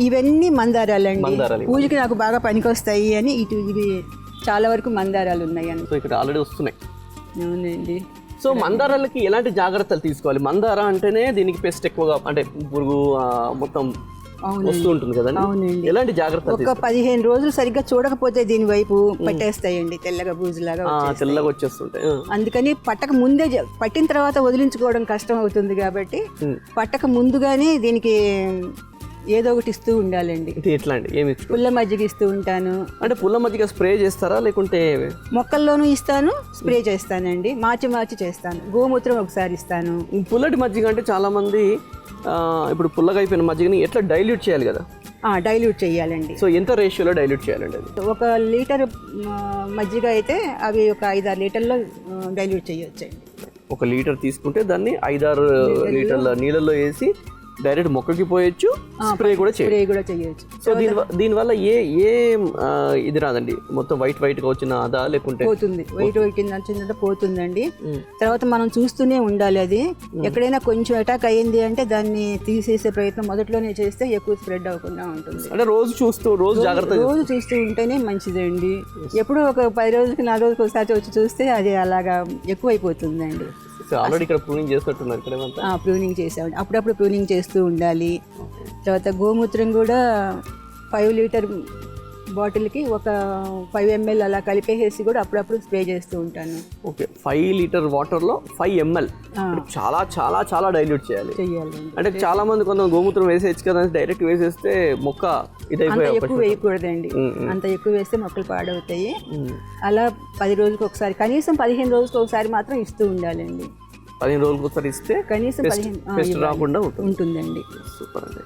ఇవన్నీ మందారాలండి. పూజకి నాకు బాగా పనికొస్తాయి అని ఇవి చాలా వరకు మందారాలు ఉన్నాయండి. సో ఇక్కడ ఆల్రెడీ వస్తున్నాయి. అవునండి. సో మందారాలకి ఎలాంటి జాగ్రత్తలు తీసుకోవాలి? మందార అంటేనే దీనికి పెస్ట్ ఎక్కువగా అంటే పురుగు మొత్తం వస్తూ ఉంటుంది కదండి. అవునండి. ఎలాంటి జాగ్రత్తలు? ఒక 15 రోజులు సరిగ్గా చూడకపోతే దీని వైపు పట్టేస్తాయండి, తెల్లగా బూజులాగా తెల్లగా వచ్చేస్తుంటాయి. అందుకని పట్టక ముందే పట్టిన తర్వాత వదిలించుకోవడం కష్టం అవుతుంది కాబట్టి పట్టక ముందుగానే దీనికి ఏదో ఒకటి ఇస్తూ ఉండాలండి. ఎట్లా అండి? ఏమి? పుల్ల మజ్జిగ ఇస్తూ ఉంటాను. అంటే పుల్ల మజ్జిగ స్ప్రే చేస్తారా లేకుంటే? మొక్కల్లోనూ ఇస్తాను, స్ప్రే చేస్తానండి, మార్చి చేస్తాను. గోమూత్రం ఒకసారి ఇస్తాను. పుల్లటి మజ్జిగ అంటే చాలా మంది ఇప్పుడు పుల్లగా అయిపోయిన మజ్జిగని ఎట్లా డైల్యూట్ చేయాలి కదా? డైల్యూట్ చేయాలండి. సో ఎంత రేషియోలో డైల్యూట్ చేయాలండి అది? 1 లీటర్ మజ్జిగ అయితే అవి ఒక 5-6 లీటర్లో డైల్యూట్ చేయొచ్చండి. 1 లీటర్ తీసుకుంటే దాన్ని 5-6 లీటర్ల నీళ్ళల్లో వేసి డైరెక్ట్ మొక్కకి పోయొచ్చు, స్ప్రే కూడా చేయొచ్చు. సో దీనివల్ల ఏ ఇది రాదండి, మొత్తం వైట్గా వచ్చిన అదా లేకుంటే? పోతుంది, వైట్ వచ్చిందంటే పోతుందండి. తర్వాత మనం చూస్తూనే ఉండాలి. అది ఎక్కడైనా కొంచెం అటాక్ అయ్యింది అంటే దాన్ని తీసేసే ప్రయత్నం మొదట్లోనే చేస్తే ఎక్కువ స్ప్రెడ్ అవ్వకుండా ఉంటుంది. అంటే రోజు చూస్తూ ఉంటేనే మంచిదండి. ఎప్పుడూ ఒక 10 రోజులకి 4 రోజులకి ఒకసారి వచ్చి చూస్తే అది అలాగా ఎక్కువైపోతుందండి. ఆల్రెడీ ఇక్కడ ప్రూనింగ్ చేస్తున్నారు ఇక్కడ? ప్రూనింగ్ చేసామండి, అప్పుడప్పుడు ప్రూనింగ్ చేస్తూ ఉండాలి. తర్వాత గోమూత్రం కూడా 5 లీటర్ బాటిల్కి ఒక 5 ml అలా కలిపేసి కూడా అప్పుడప్పుడు స్ప్రే చేస్తూ ఉంటాను. ఓకే, 5 లీటర్ వాటర్లో 5 ml చాలా చాలా చాలా డైల్యూట్ చేయాలి. అంటే చాలా మంది కొంత గోమూత్రం వేసేయచ్చు కదా, డైరెక్ట్ వేసేస్తే మొక్క ఇదైపోయి ఎక్కువ వేయకూడదండి. అంత ఎక్కువ వేస్తే మొక్కలు పాడవుతాయి. అలా 10 రోజులకు ఒకసారి, కనీసం 15 రోజులకు ఒకసారి మాత్రం ఇస్తూ ఉండాలండి. 15 రోజులకు ఒకసారి ఇస్తే కనీసం 15 రాకుండా ఉంటుందండి. సూపర్ అండి.